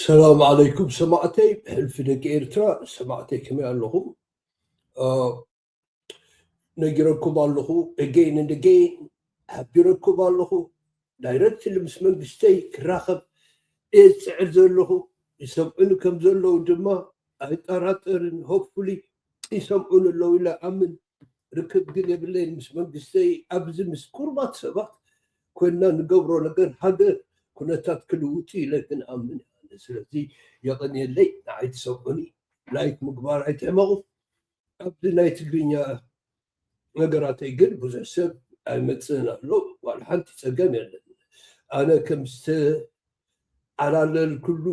السلام عليكم سمعتي حلف دقيرترا سمعتي كما لهم نجركم الله again and again حبيركم الله دايركت المسمن بستي كراخب يسعر له يسمعون كم زلوا دما ايطراترن هوبفولي يسمعون له الى امن ركب قلي بالليل مسمن بستي ابز مسكوربات سبات كنا نقبروا نقر حاجه كنا تاكلوتي لكن امن سلازي يقني اللي نعيد سوقني لايك مقبار عيد عمغ ابز لايت الدنيا نقراتي قل بزسب المتسنة له والحنت تسقم انا كمست على الكل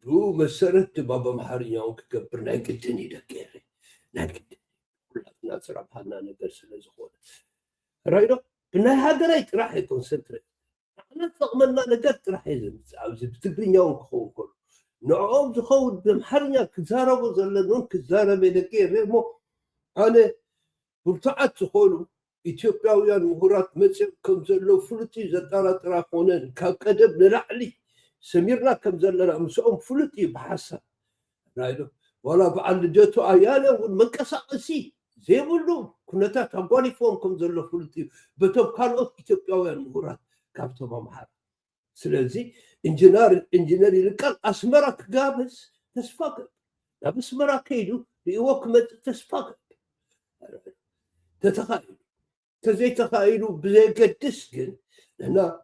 دو مسرت بابا محريان كبرنا قدني دكيري لكن الناس ربحنا نقرس لزخون رايدو بنا هاجريت راح يكون سنتري انا فقمنا نقرت راح يزم عاوز بتقرين يوم كخون كل نعوم زخون بمحريان كزاربو زلنون كزاربي دكيري مو انا برتعت زخونو ኢትዮጵያውያን ምሁራት መጽብ ከምዘሎ ፍሉጥ ዘጣራት ራቆነን ካብ ቀደም ንላዕሊ ሰሚርና ከምዘለና ምስኦም ፍሉጥ በሐሳብ ናይዶ ወላ በዓል ልደቱ አያለ መንቀሳቀሲ ዘይብሉ ኩነታት አጓሊፎም ከምዘሎ ፍሉጥ በቶም ካልኦት ኢትዮጵያውያን ምሁራት ካብቶም አምሃር ስለዚ ኢንጂነር ይልቃል አስመራ ክጋበዝ ተስፋ ናብ አስመራ ከይዱ ይወክ መጽ ተስፋ ተተኻይሉ كزي تخايلو بزي قدس كن هنا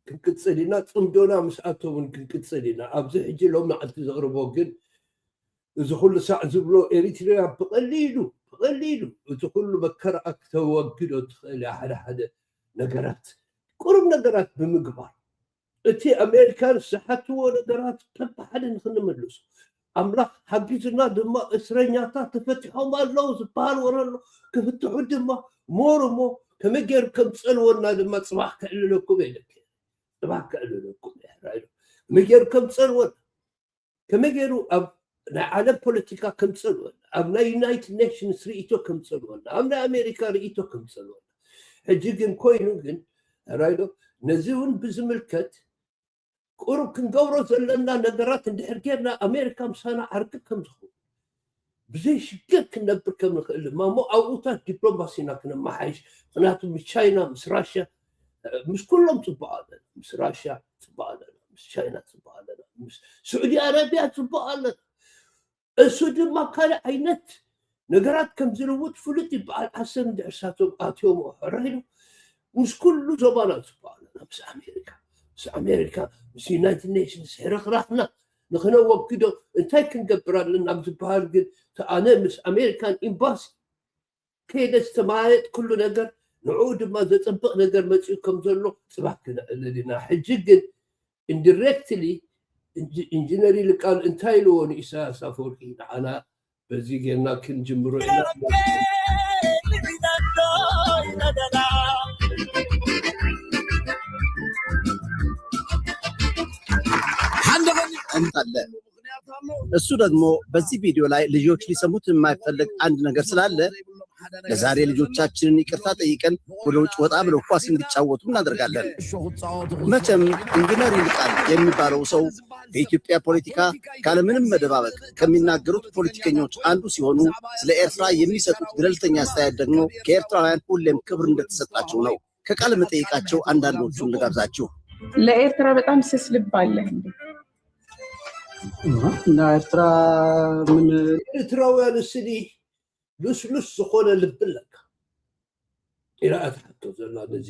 كنكتسلينا تصمدونا مسعاتو من كنكتسلينا ابزي حجي لو ما عاد تزغربو كن اذا كل ساعه زبلو اريتريا بقليلو اذا كل بكر اكثر وقدو تخيل حدا نقرات قرب نقرات بمقبار اتي امريكان صحتو نقرات كب حدا نخنملوس املاح حقيتنا دما اسرنياتا تفتحوا مالو زبال ورلو كفتحوا دما مورمو كمجر كم تسألونا لما صباح كألو لكم إلك صباح كألو لكم رايدو مجر كم تسألون كمجروا على بوليتيكا كم تسألون أبنا يونايتد نيشنز رئيتو كم تسألون أبنا أمريكا رئيتو كم تسألون حجيجن كوينوجن رايدو نزيون بزملكت قرب كنقورو زلنا نقرات ندحر كيرنا أمريكا مسانا عركب كم تخو بزي شكك نبر كم نخل ما مو اوطات دبلوماسينا كنا ما حيش معناته مش تشاينا مش راشيا مش كلهم تبعنا مش راشيا تبعنا مش تشاينا تبعنا مش سعودي عربية تبعنا السعودي ما كان عينت نقرات كم زلوت فلتي بعد حسن درساتهم اتيوم وحرينو مش كله زمانات تبعنا بس امريكا مش يونايتد نيشنز هرخرحنا نخنا وكدو انتي كنقبر لنا بزبال قد انا مس امريكان امباسي كيدا استماعت كل نقر نعود ما تطبق نقر مصيو كم زلو صباح كنا لنا حجي انديركتلي انجينيري اللي قال انتي لون اساس افوركي انا بزي قلنا كنجمرو እንታለ እሱ ደግሞ በዚህ ቪዲዮ ላይ ልጆች ሊሰሙት የማይፈልግ አንድ ነገር ስላለ ለዛሬ ልጆቻችንን ይቅርታ ጠይቀን ወደ ውጭ ወጣ ብለው ኳስ እንዲጫወቱ እናደርጋለን። መቼም ኢንጂነር ይልቃል የሚባለው ሰው በኢትዮጵያ ፖለቲካ ካለምንም መደባበቅ ከሚናገሩት ፖለቲከኞች አንዱ ሲሆኑ ስለ ኤርትራ የሚሰጡት ገለልተኛ አስተያየት ደግሞ ከኤርትራውያን ሁሌም ክብር እንደተሰጣቸው ነው። ከቃለ መጠይቃቸው አንዳንዶቹን ልጋብዛችሁ። ለኤርትራ በጣም ስስ ልብ አለ እንዴ? እና ኤርትራ ምን ኤርትራውያን ስኒ ልስልስ ዝኾነ ልብለካ ኢላ አትሐቶ ዘላ ነዚ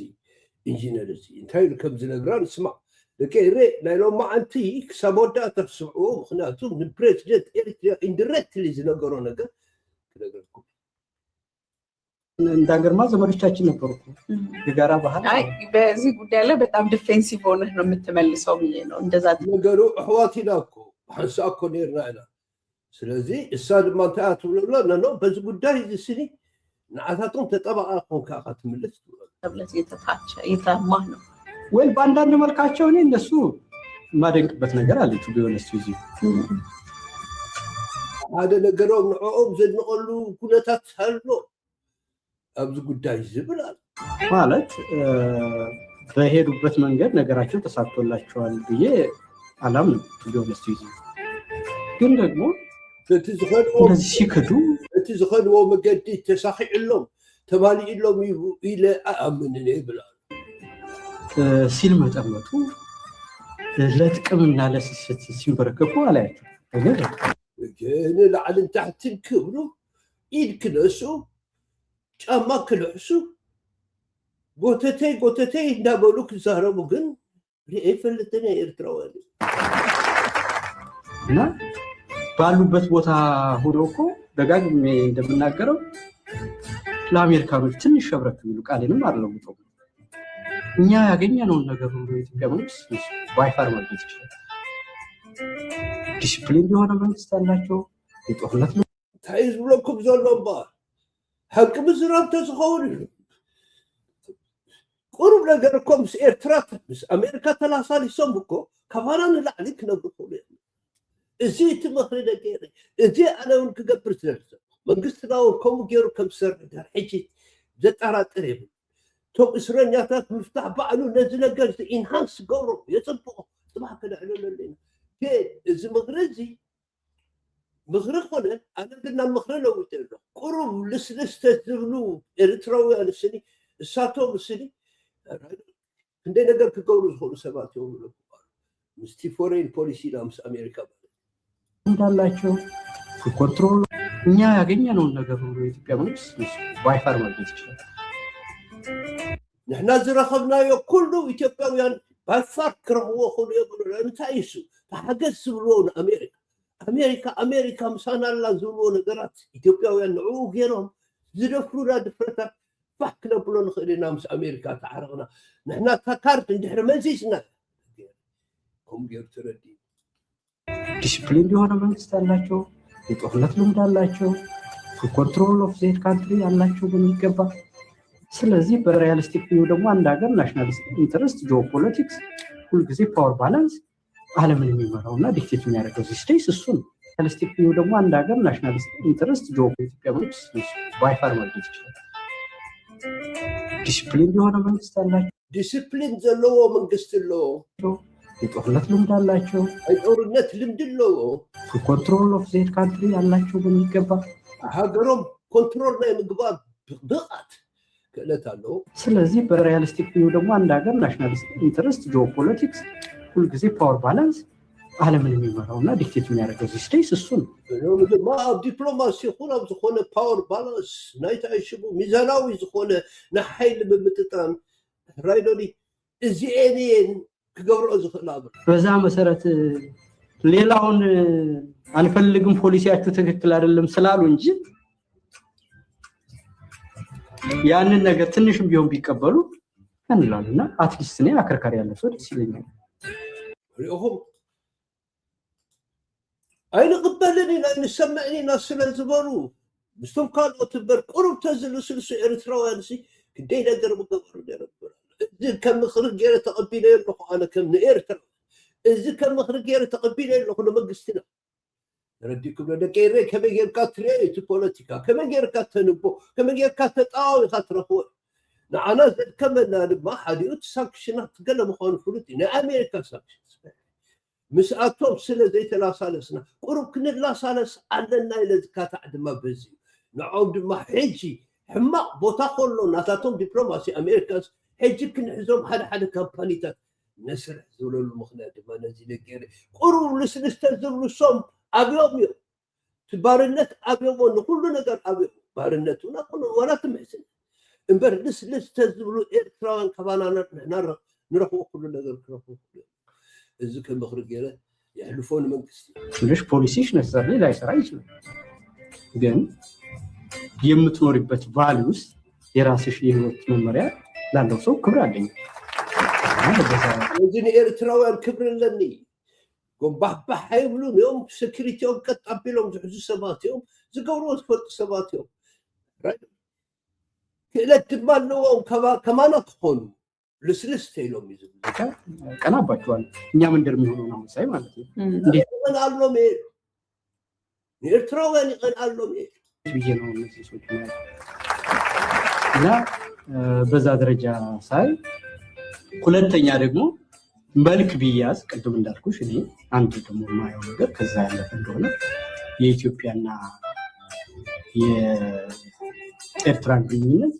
ኢንጂነር እዚ እንታይ ከም ዝነግራ ንስማዕ ደቀይሬ ናይ ሎማ ኣንቲ ክሳብ ወዳእታ ክስምዕዎ ምክንያቱም ንፕሬዚደንት ኤርትራ ኢንዲሬክትሊ ዝነገሮ ነገር ክነገርኩም እንዳገርማ ዘመዶቻችን ነበሩ የጋራ ባህል አይ በዚህ ጉዳይ ላይ በጣም ዲፌንሲቭ ሆነህ ነው የምትመልሰው ብዬ ነው እንደዛ ነገሩ አህዋቲና እኮ حنسا اكو نيرنا انا سلازي الساد ما انتهت ولا لا بس ጉዳይ ዝስኒ ንዓታቶም ተጠባቃ ኮንካ ካትምልስ ተብለት የተታቸ የተማህ ነው ወይ ባንዳንድ መልካቸው እኔ እነሱ ማደንቅበት ነገር አለች ቢሆንስ እዚ هذا ነገሮም ንዖም ዘንቀሉ ኩነታት አሉ ኣብዚ ጉዳይ ዝብላል ማለት በሄዱበት መንገድ ነገራቸው ተሳክቶላቸዋል ብዬ አላምንም። ቢሆነስ ግን ደግሞ እንደዚህ ሲክዱ እቲ ዝኸድዎ መገዲ ተሳኺዕሎም ተባሊዕሎም ኢለ ኣኣምንን ይብላል ሲል መጠመጡ ለጥቅምና ለስስት ሲንበረከኩ አላያቸው ግን ላዕልን ታሕትን ክብሉ ኢድ ክነሱ ጫማ ክልሕሱ ጎተተይ እንዳበሉ ክዛረቡ ግን ይፈልጥን ኤርትራውያን እና ባሉበት ቦታ ሆኖ እኮ ደጋግሜ እንደምናገረው ለአሜሪካኖች ትንሽ ሸብረክ የሚሉ ቃሌንም አለሙጠው እኛ ያገኘነውን ነገር ሁሉ የኢትዮጵያ መንግስት ባይፋር ማግኘት ይችላል። ዲስፕሊን የሆነ መንግስት አላቸው። የጦርነት ታይዝ ብሎኩም ዘሎ እምበር ሓቂ ምዝራብ ተዝኸውን ቁሩብ ነገር እኮ ምስ ኤርትራ ምስ ኣሜሪካ ተላሳሊሶም እኮ ካባና ንላዕሊ ክነብሩ ክእሉ እዮም እዚ እቲ ምኽሪ ነገረ እዚ ኣነ እውን ክገብር ዝደርሰ መንግስትና እውን ከምኡ ገይሩ ከም ዝሰርሕ ዳር ሕጂ ዘጠራጥር የብሉ ቶም እስረኛታት ምፍታሕ ባዕሉ ነዚ ነገር ኢንሃንስ ገብሮ የፅብቆ ፅባሕ ክነዕለሉ ኣለና እዚ ምኽሪ እዚ ምኽሪ ኮነ ኣነ ግን ናብ ምኽሪ ለውጥ ኣሎ ቁሩብ ልስልስተ ዝብሉ ኤርትራውያን ስኒ እሳቶም ስኒ ክንደይ ነገር ክገብሩ ዝኽእሉ ሰባት የብሉ ምስቲ ፎሬን ፖሊሲና ምስ ኣሜሪካ እንዳላቸው ኮንትሮል እኛ ያገኘነውን ነገር ሁሉ የኢትዮጵያ መንግስት ባይፋር ማግኘት ይችላል። ንሕና ዝረኸብናዮ ኩሉ ኢትዮጵያውያን ባይፋር ክረኽቦ ክእሉ የብሉ እንታይ እሱ ተሓገዝ ዝብልዎ ኣሜሪካ ምሳና ኣላ ዝብልዎ ነገራት ኢትዮጵያውያን ንዕኡ ገይሮም ዝደፍሩና ድፍረታት ባሕ ክነብሎ ንኽእል ኢና ምስ ኣሜሪካ ተዓረቕና ንሕና ካርድ እንድሕሪ መዚስና ከምኡ ገይሩ ትረዲ ዲስፕሊን የሆነ መንግስት አላቸው። የጦርነት ልምድ አላቸው። ኮንትሮል ኦፍ ዜት ካንትሪ አላቸው በሚገባ። ስለዚህ በሪያሊስቲክ ቪው ደግሞ አንድ ሀገር ናሽናል ኢንተረስት ጂኦፖለቲክስ ሁልጊዜ ፓወር ባላንስ ዓለምን የሚመራውና ዲክቴት የሚያደርገው ዚስቴስ እሱ ነው። ሪያሊስቲክ ቪው ደግሞ አንድ ሀገር ናሽናል ኢንተረስት ጂኦፖለቲክስ ባይፋር ማግኘት ይችላል። ዲስፕሊን የሆነ መንግስት አላቸው። ዲስፕሊን ዘለዎ መንግስት ኣለዎ። የጦርነት ልምድ አላቸው። የጦርነት ልምድ ኣለዎ። ኮንትሮል ኦፍ ዜት ካንትሪ አላቸው በሚገባ። ሃገሮም ኮንትሮል ናይ ምግባር ብቃት ክእለት ኣለዎ። ስለዚህ በሪያሊስቲክ ቪው ደግሞ አንድ ሀገር ናሽናል ኢንተረስት ጂኦፖለቲክስ ሁልጊዜ ፓወር ባላንስ ዓለምን የሚመራውና ዲክቴት የሚያደርገው ዚስቴስ እሱ ነው። ድማ ኣብ ዲፕሎማሲ ይኹን ኣብ ዝኾነ ፓወር ባላንስ ናይቲ ኣይሽቡ ሚዛናዊ ዝኾነ ናይ ሓይሊ ብምጥጣም ራይዶኒ እዚአን ክገብርኦ ዝኽእል ኣብ በዛ መሰረት ሌላውን አንፈልግም ፖሊሲያችሁ ትክክል አይደለም ስላሉ እንጂ ያንን ነገር ትንሽም ቢሆን ቢቀበሉ እንላልና አትሊስት እኔ አከርካሪ ያለ ሰው ደስ ይለኛል። ሪኦም ኣይንቕበልን ኢና ንሰምዕን ኢና ስለ ዝበሉ ምስቶም ካልኦት እምበር ቁሩብ ተዝልስልሱ ኤርትራውያን ክንደይ ነገር ምገበሩ ነይረብር እዚ ከም ምኽሪ ገይረ ተቐቢለ ኣለኹ ኣነ ከም ንኤርትራ እዚ ከም ምኽሪ ገይረ ተቐቢለ ኣለኹ ንመንግስትና ረዲኩም ደቀይረ ከመይ ጌርካ ትሪኦ እቲ ፖለቲካ ከመይ ጌርካ ተንቦ ከመይ ጌርካ ተጣዋዊኻ ትረኽቦ ንዓና ዘድከመና ድማ ሓዲኡ ሳንክሽናት ገለ ምዃኑ ፍሉጥ እዩ ናይ ኣሜሪካ ሳንክሽን ምስኣቶም ስለ ዘይተላሳለስና ቁሩብ ክንላሳለስ ኣለና ኢለ ዝካታዕ ድማ በዚ ንዖም ድማ ሕጂ ሕማቕ ቦታ ከሎ ናታቶም ዲፕሎማሲ ኣሜሪካንስ ሕጂ ክንሕዞም ሓደ ሓደ ካምፓኒታት ነስርሕ ዝብለሉ ምክንያት ድማ ነዚ ነገረ ቁሩብ ልስልስተ ዝብሉ ሶም ኣብዮም እዮም እቲ ባርነት ኣብዮሞ ንኩሉ ነገር ኣብዮም ባርነት እውን ኣኮኑ ዋላ ትምሕስን እምበር ልስልስተ ዝብሉ ኤርትራውያን ከባናና ንሕና ንረኽቦ ኩሉ ነገር ክረኽቡ እዮም እዚ ከም ምኽሪ ገይረ የሕልፎ ንመንግስቲ ትንሽ ፖሊሲሽ ነሰር ላይሰራ ይችላል። ግን የምትኖሪበት ቫሊ ውስጥ የራስሽ የህይወት መመሪያ ላለው ሰው ክብር አለኝ። እዚ ንኤርትራውያን ክብሪ ኣለኒ ጎንባሕባሕ ኣይብሉን እዮም ሴኪሪቲኦም ቀጥ ኣቢሎም ዝሕዙ ሰባት እዮም ዝገብርዎ ዝፈልጡ ሰባት እዮም ክእለት ድማ ኣለዎም ከማና ክኾኑ ልስልስተ ኢሎም እዩ ዝብሉ ቀናባቸዋል እኛም እንደሚሆነው ነው ሳይ ማለት ነው። እንዴት ይቀናሎም ኤርትራውያን ይቀናሎም ብዬ ነው እነዚህ ሰዎች እና በዛ ደረጃ ሳይ ሁለተኛ ደግሞ መልክ ቢያዝ ቅድም እንዳልኩሽ እኔ አንድ ደግሞ የማየው ነገር ከዛ ያለፈ እንደሆነ የኢትዮጵያና የኤርትራን ግንኙነት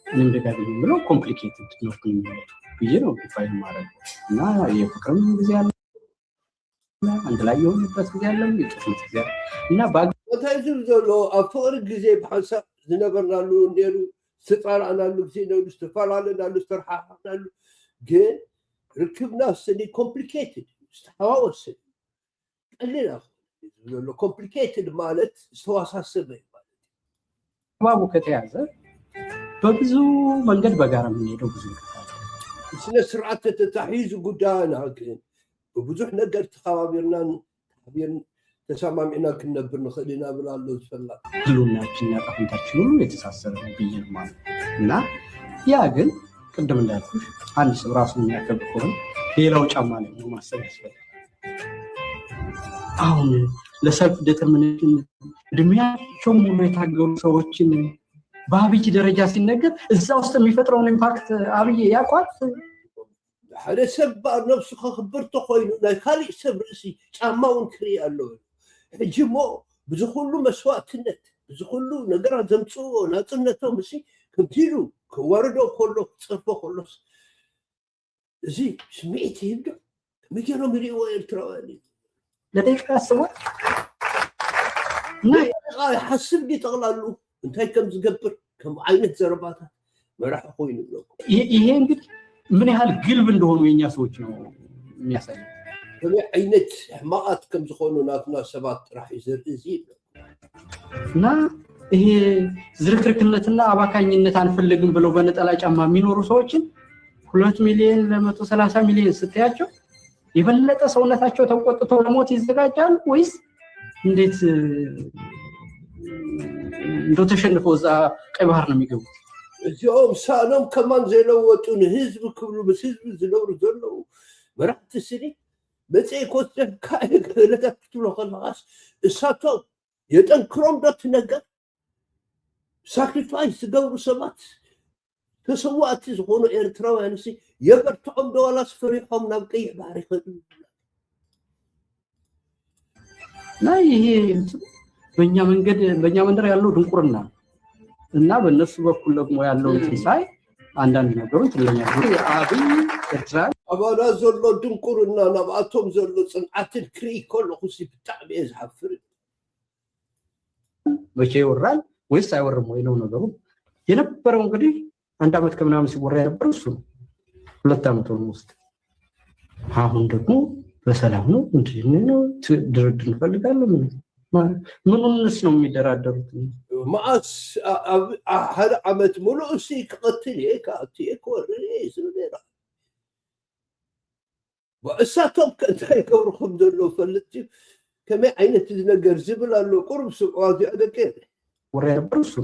ምንም ደጋግሞ ብለው ኮምፕሊኬትድ ነው ግንኙነቱ ብዬ ነው ዲፋይን ማድረግ እና የፍቅርም ጊዜ አለ አንድ ላይ የሆነበት ጊዜ አለ የጥፋት ጊዜ እና ባታይዙ ዘሎ አፍቅር ጊዜ በሐሳብ ዝነበርናሉ እንደሉ ተጣራናሉ ጊዜ ነው ተፈራለናሉ ተርሓሓናሉ ግን ركبنا سني complicated استحواوس قلنا له complicated مالت استواሳሰበ ባቡ ከተያዘ በብዙ መንገድ በጋራ የምንሄደው ብዙ ስለ ስርዓት ተታሂዝ ጉዳና ግን በብዙ ነገር ተخابرنا ተሰማሚና ከነብር ንخلينا ብላለው ይፈላ ሁሉናችን ያጣፍንታችን ሁሉ የተሳሰረ ነው ብዬ ማለት እና ያ ግን ቅድም እንዳልኩሽ አንድ ሰው ራሱን የሚያከብር ከሆነ ሌላው ጫማ ላይ ነው ማሰብ ያስፈልጋል። አሁን ለሰልፍ ዲተርሚኔሽን እድሜያቸው ሙሉ የታገሉ ሰዎችን በአብይ ደረጃ ሲነገር እዛ ውስጥ የሚፈጥረውን ኢምፓክት አብይ ያቋት ሓደ ሰብ ነፍሱ ከክብርቶ ኮይኑ ናይ ካልእ ሰብ ርእሲ ጫማውን ክሪ ኣለዎ ሕጂሞ ብዙ ሁሉ መስዋዕትነት ብዙ ሁሉ ነገራት ዘምፅዎ ናፅነቶም እሲ ከምቲሉ كواردو كله صفو خلص زي سمعت يبدو مجرم ريو التراوالي لديك اسوا لا حسب لي تغلالو انت كم تقبر كم عينت زرباتها ما راح اخوين لكم ይሄ እንግዲህ ምን ያህል ግልብ እንደሆኑ የኛ ሰዎች ነው የሚያሳይ عينت حماقات كم زخونو ناتنا سبات راح يزر زي እና ይሄ ዝርክርክነትና አባካኝነት አንፈልግም ብለው በነጠላ ጫማ የሚኖሩ ሰዎችን 2 ሚሊዮን ለ130 ሚሊዮን ስትያቸው የበለጠ ሰውነታቸው ተቆጥቶ ለሞት ይዘጋጃል ወይስ እንዴት ተሸንፈው እዛ ቀይ ባህር ነው የሚገቡት? እዚኦም ሳኖም ከማን ዘለወጡን ህዝብ ክብሉ በህዝብ ዝነብሩ ዘለው መራሕቲ ስኒ በፀይ ኮስተን ካለታት ክትብሎ ከለኻስ እሳቶም የጠንክሮም ዶት ነገር ሳክሪፋይስ ዝገብሩ ሰባት ተሰዋእቲ ዝኾኑ ኤርትራውያን ሲ የበርትዖም ደዋላስ ፍሪሖም ናብ ቀይሕ ባህሪ ይኸዱ ናይ ይሄ በእኛ መንደር ያለው ድንቁርና እና በእነሱ በኩል ደግሞ ያለው ትንሳኤ አንዳንድ ነገሮች ለኛው አብይ ኤርትራ አባዳ ዘሎ ድንቁርና ናብአቶም ዘሎ ጽንዓትን ክሪ ኮለኹ ሲ ብጣዕሚ ዝሓፍር መቼ ይወራል ወይስ አይወርም ወይ ነው ነገሩ የነበረው እንግዲህ አንድ አመት ከምናምን ሲወራ የነበረው እሱ 2 አመት ውስጥ አሁን ደግሞ በሰላም ነው እንዴ ነው ድርድር እንፈልጋለን ምንንስ ነው የሚደራደሩት ማስ هذا عمت ሙሉ እሺ ከቀትል ከወሬ ስለሌላ ወእሳቶም ከታይ ከብርኩም ዘሎ ፈልጥ ከመይ አይነት ነገር ዝብላሉ ቁርብ ስቋዚ አደቀ ወሬ ነበር እሱ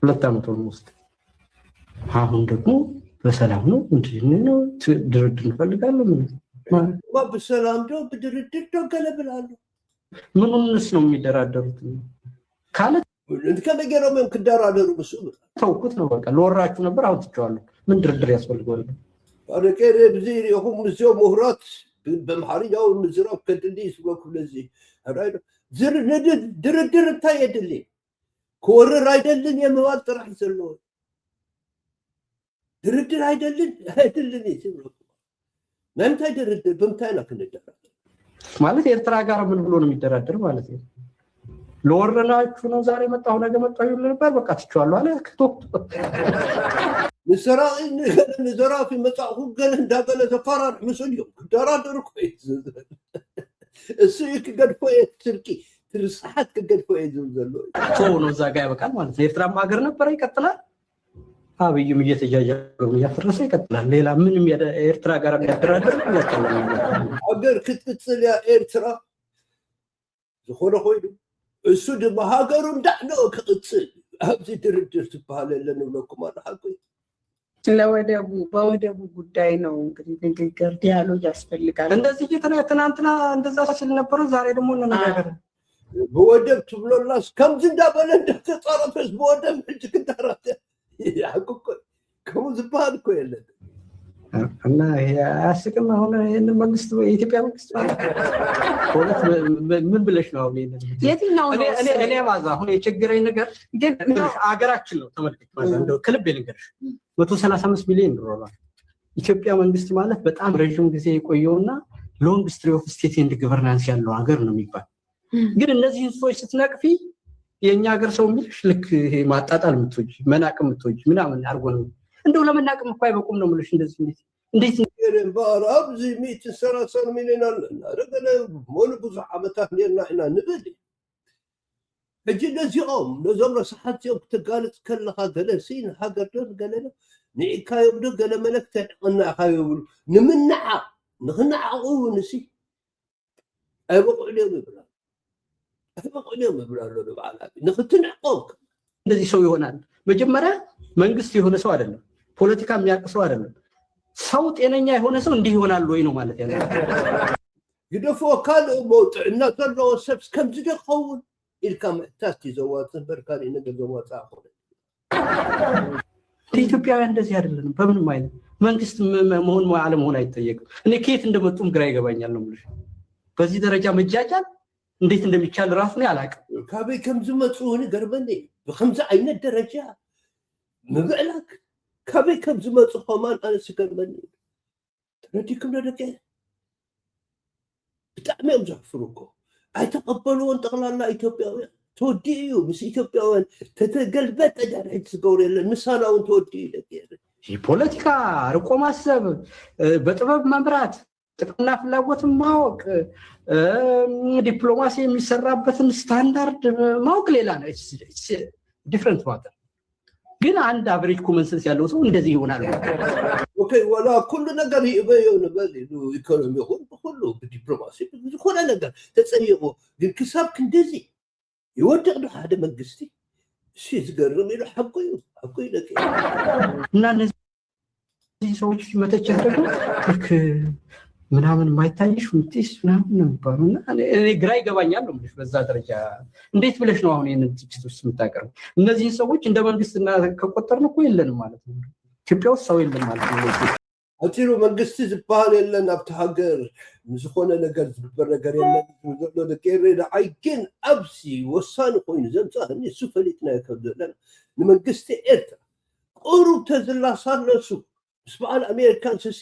2 አመት ውስጥ አሁን ደግሞ በሰላም ነው እንዴ ነው ድርድር እንፈልጋለን ما بسلام دو بدردد دو قلبلالو ምንንስ ነው የሚደራደሩት ካለ እንት ከመገረው ምን ከደራደሩ በሱም ተውኩት ነው በቃ ለወራችሁ ነበር አውጥቻለሁ ምን ድርድር ያስፈልጋል አደቀረ በዚህ ይሁን ምዘው ምህረት በመሐሪያው ምዝራው ከድልይስ ወኩ ለዚህ አራይዶ ድርድር ታየድልኝ ኮረር አይደልን የመዋል ጥራህ ዘለው ድርድር አይደልን ይስብሩ ማንታ ድርድር በምታይና ከነደራ ማለት ኤርትራ ጋር ምን ብሎ ነው የሚደራደር ማለት ነው ለወረናችሁ ነው ዛሬ መጣው ነገ መጣው ይሉ ነበር በቃ ትቻለሁ አለ ከቶክ ንዘራፊ መጣሁ ገለ እንዳገለ ተፈራር መስልዩ ደራደር ኮይት እሱ ይከገድፎ ትርኪ ትርሳት ከገድፎ ይዘሎ ነው ዛጋ ያበቃል ማለት ነው ኤርትራም ሀገር ነበር ይቀጥላል አብይም እየተጃጃሉ ያፈረሰ ይቀጥላል ሌላ ምንም ኤርትራ ጋር ያደራደር ይቀጥላል ሀገር ክትጽል ያ ኤርትራ ዝሆነ ሆይዱ እሱ ድማ ሀገሩ እንዳለው ክትጽል አብዚ ድርድር ተባለለን ብለኩም አላቆይ በወደቡ ጉዳይ ነው እንግዲህ ንግግር ዲያሎግ ያስፈልጋል እንደዚህ ትናንትና እንደዛ ሲል ነበር ዛሬ ደግሞ እንነጋገር በወደብ ትብሎላስ ከምዝ እንዳበለ እንደተጣረፈስ በወደብ እጅ ከተራተ ያቆቆ ከሙዝ ባል እኮ የለም እና አያስቅም። አሁን ይሄንን መንግስት የኢትዮጵያ መንግስት ማለት ምን ብለሽ ነው አሁን የትኛው ነው? እኔ ማዛ አሁን የቸገረኝ ነገር አገራችን ነው። ተመልከች ማለት እንደው ክልብ ልንገርሽ 135 ሚሊዮን ዶላር ኢትዮጵያ መንግስት ማለት በጣም ረጅም ጊዜ የቆየውና ሎንግ ስትሪ ኦፍ ስቴት ኤንድ ገቨርናንስ ያለው ሀገር ነው የሚባል። ግን እነዚህን ሰዎች ስትነቅፊ የኛ ሀገር ሰው የሚልሽ ልክ ይሄ ማጣጣል የምትወጂ መናቅ የምትወጂ ምናምን አድርጎ ነው። እንደው ለመናቅም እኮ አይበቁም ነው የምልሽ። እንዴት በአረብ ሚት ሰራሰር ሚሊዮን አረገለ ሞሉ ብዙ ዓመታት ኔርና ኢና ንብል እጅ ለዚኦም ነዞም ረሳሓትዮም ክትጋልፅ ከለኻ ገለሲን ሃገር ዶ ገለለ ንኢካዮም ዶ ገለ መለክተ እናኻዮም ንምናዓ ንኽናዓቑ ንሲ አይበቁዕልዮም ይብላል አይበቁዕልዮም ይብላሉ በዓላት ንኽትንዕቆም እንደዚህ ሰው ይሆናል። መጀመሪያ መንግስት የሆነ ሰው አይደለም፣ ፖለቲካ የሚያውቅ ሰው አይደለም። ሰው ጤነኛ የሆነ ሰው እንዲህ ይሆናል ወይ ነው ማለት ያለው። ግደፎ ካልኦ ሞጥዕና ዘለዎ ሰብ ከምዚ ዶ ክኸውን ኢልካ ምሕታት ይዘዋት በርካሪ ነገር ዘዋፃ ኾነ። ኢትዮጵያውያን እንደዚህ አይደለም። በምንም አይነት መንግስት መሆን አለመሆን አይጠየቅም። እኔ ከየት እንደመጡም ግራ ይገባኛል ነው የምልሽ። በዚህ ደረጃ መጃጃል እንዴት እንደሚቻል ራሱ ነው አላውቅም። ካበይ ከምዚ መፁ ገርበኒ በከምዚ አይነት ደረጃ ምብዕላክ ካበይ ከምዚ መፁ ኸማን ኣነስ ገርበኒ ተረዲኩም ደቂ ብጣዕሚ እዮም ዘሕፍሩ እኮ ኣይተቐበልዎን ጠቕላላ ኢትዮጵያውያን ተወዲ እዩ ምስ ኢትዮጵያውያን ተተገልበጠ ዳርሕት ዝገብሩ የለን ምሳና እውን ተወዲ እዩ ደቂ ፖለቲካ ርቆ ማሰብ በጥበብ መምራት ጥቅምና ፍላጎትን ማወቅ ዲፕሎማሲ የሚሰራበትን ስታንዳርድ ማወቅ ሌላ ነው። ዲፍረንት ማተር። ግን አንድ አቨሬጅ ኮመን ሴንስ ያለው ሰው እንደዚህ ይሆናል። ኦኬ ወላ ኩሉ ነገር ይበየው ነበር ኢኮኖሚ ሁሉ ዲፕሎማሲ ዝኾነ ነገር ተጸይቆ ግን ክሳብክ እንደዚህ ይወድቅ ነው ሓደ መንግስቲ እሺ ዝገርም ኢሉ ሐቁ ደቂ እና እነዚህ ሰዎች መተቸት ደግሞ ልክ ምናምን ማይታይሽ ምትስ ምናምን ነው የሚባሉና እኔ ግራ ይገባኛል ነው የምልሽ። በዛ ደረጃ እንዴት ብለሽ ነው አሁን ይሄንን ትችት ውስጥ የምታቀርቡ? እነዚህ ሰዎች እንደ መንግስትና ከቆጠርን እኮ የለንም ማለት ነው። ኢትዮጵያ ውስጥ ሰው የለም ማለት ነው። አጭሩ መንግስት ዝባል የለን ኣብቲ ሃገር ዝኾነ ነገር ዝግበር ነገር የለን ዘሎ ደቀሬዳ አይገን ኣብሲ ወሳኒ ኮይኑ ዘምፃህኒ እሱ ፈሊጥና ይከብደለን ንመንግስቲ ኤርትራ ቁሩብ ተዝላሳለሱ ምስ በዓል ኣሜሪካን ሰሲ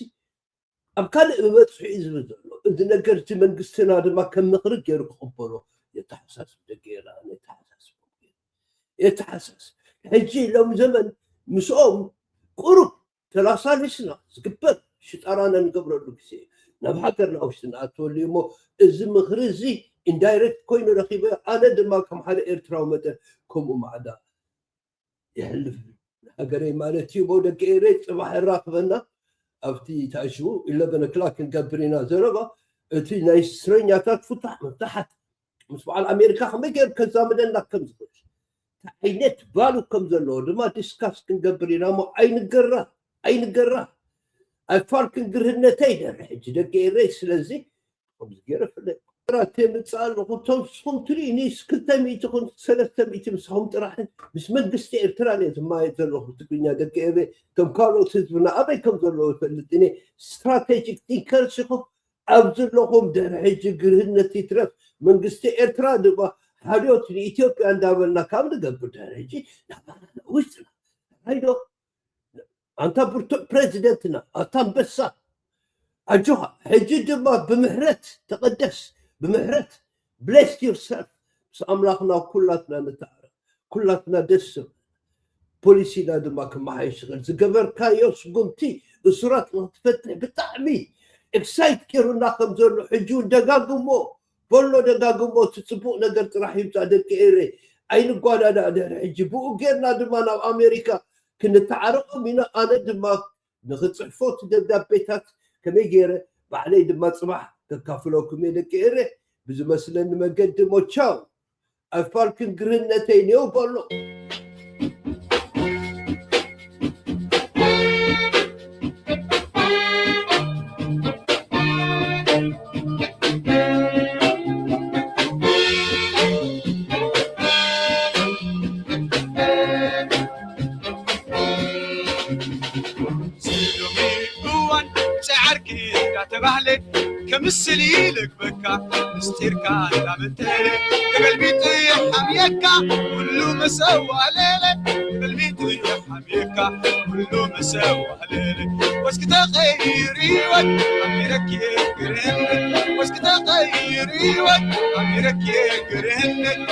ኣብ ካልእ ብበፅሑ እዩ ዝብል ዘሎ እዚ ነገር እቲ መንግስትና ድማ ከም ምኽሪ ገይሩ ክቕበሎ የተሓሳስብ ደገራ የተሓሳስብ ሕጂ ሎም ዘመን ምስኦም ቁሩብ ተላሳሊስና ዝግበር ሽጣራና ንገብረሉ ግዜ ናብ ሃገርና ውሽጢ ንኣትወሉ እሞ እዚ ምኽሪ እዚ ኢንዳይሬክት ኮይኑ ረኺበ ኣነ ድማ ከም ሓደ ኤርትራዊ መጠን ከምኡ ማዕዳ ይሕልፍ ሃገረይ ማለት እዩ ሞ ደቂ ኤረይ ፅባሕ ይራኽበና ኣብቲ ተኣሽቡ 11 o'clock ክንገብር ኢና ዘረባ እቲ ናይ እስረኛታት ፍታሕ መፍታሓት ምስ በዓል ኣሜሪካ ከመይ ገይሩ ከዛምደና ከም ዝኽእል ዓይነት ባሉ ከም ዘለዎ ድማ ዲስካስ ክንገብር ኢና ሞ ኣይንገራ ኣይፋልክን ግርህነተይ ደር ሕጂ ደቂ ኤረይ ስለዚ ከምዚ ገይረ ፍለጥ ጥራት የምፅኣል ኹቶም ስኹም ትሪእኒ 200 300 ምስኹም ጥራሕን ምስ መንግስቲ ኤርትራ እየ ዝማየጥ ዘለኹ ትግርኛ ደቂ ኤረይ ከም ካልኦት ህዝብና ኣበይ ከም ዘለዎ ይፈልጥ እኔ ስትራቴጂክ ቲንከር ሲኹም ኣብ ዘለኹም ደር ሕጂ ግርህነት ይትረፍ መንግስቲ ኤርትራ ድማ ሓልዮት ንኢትዮጵያ እንዳበልና ካብ ንገብር ደር ሕጂ ናባና ውሽጥና ሃይዶ አንተ ፕሬዚደንትና አንተ አንበሳ አጆሃ ሕጂ ድማ ብምህረት ተቀደስ ብምህረት ብሌስ ዩርሰልፍ ሰአምላኽና ኩላትና ንተዓረፍ ኩላትና ደስ ፖሊሲና ድማ ክመሓየሽ ይኽእል ዝገበርካዮ ስጉምቲ እስራት ንክትፈትሕ ብጣዕሚ ኤክሳይት ገይሩና ከም ዘሎ ሕጂ እውን ደጋግሞ በሎ ደጋግሞ እቲ ፅቡቕ ነገር ጥራሕ ይምፃእ ደቂ ኤረይ ኣይንጓዳዳ ድሕሪ ሕጂ ብኡ ጌርና ድማ ናብ ኣሜሪካ ክንተዓረቆም ኢና ኣነ ድማ ንክፅሕፎት ደብዳቤታት ከመይ ገይረ ባዕለይ ድማ ፅባሕ ከካፍለኩም እየ ደቂ ኤረይ ብዝመስለኒ መንገዲ ሞቻው ኣይፋልክን ግርህነተይ እኒአው በሎ مستيركا لامتلي قلبي طيح حميكا كله مسوى ليلة قلبي طيح حميكا كله مسوى ليلة واسكت غيري وك أميرك يقرهن واسكت غيري وك أميرك يقرهن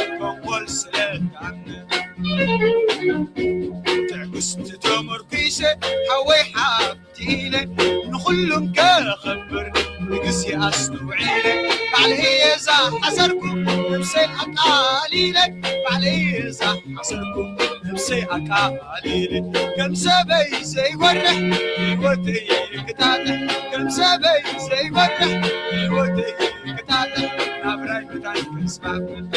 كون سلك عنك تعقست تمر كيسة حوي حابتيلة نخلهم كخبر نقسي أستوعيلة عليه زح حسركم نفسي أقاليلة عليه زح حسركم نفسي أقاليلة كم سبي زي ورح يوتي كتاتة كم سبي زي ورح يوتي كتاتة نابراي بتاعي كسباب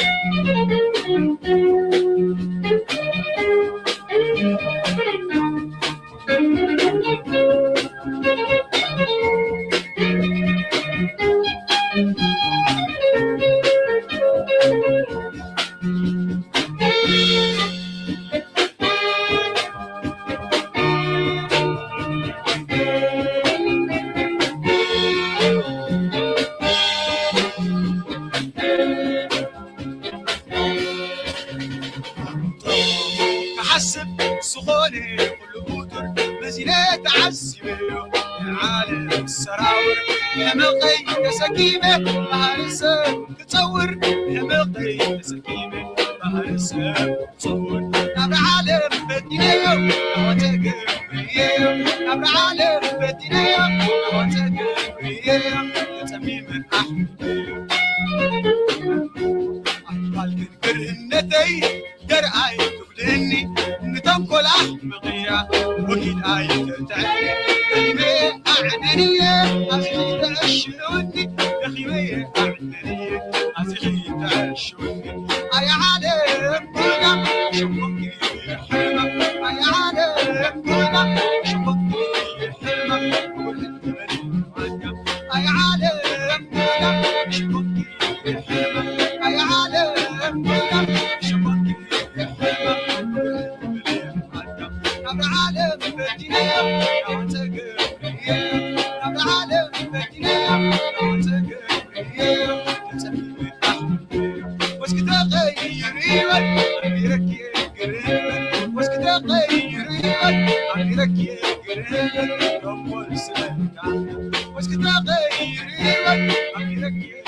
حسب سخوني كل بوتر مزينات عزيبيو عالم السراور يا ملقي يا سكيمة بهرسك تصور يا ملقي يا سكيمة بهرسك تصور نبر عالم بدينيو نواتك بريو نبر عالم بدينيو نواتك بريو تميم أحمديو أحبالك كرهنتي درعي تبلني نتنقل أحمقية وكيد آية ترتعني كلمة أعدنية أزغي تعشوني كلمة أعدنية أزغي تعشوني أي عالم كنا شبكي حلمة أي عالم كنا شبكي حلمة كل الثمن معجب أي عالم كنا شبكي حلمة أي عالم كنا شبكي حلمة نبر عالم بدينيا نواتقريا نبر عالم بدينيا نواتقريا تسمي أحمديو واسكت غيري وك أميرك يقرهن واسكت غيري وك أميرك يقرهن رب السلام واسكت غيري وك أميرك يقرهن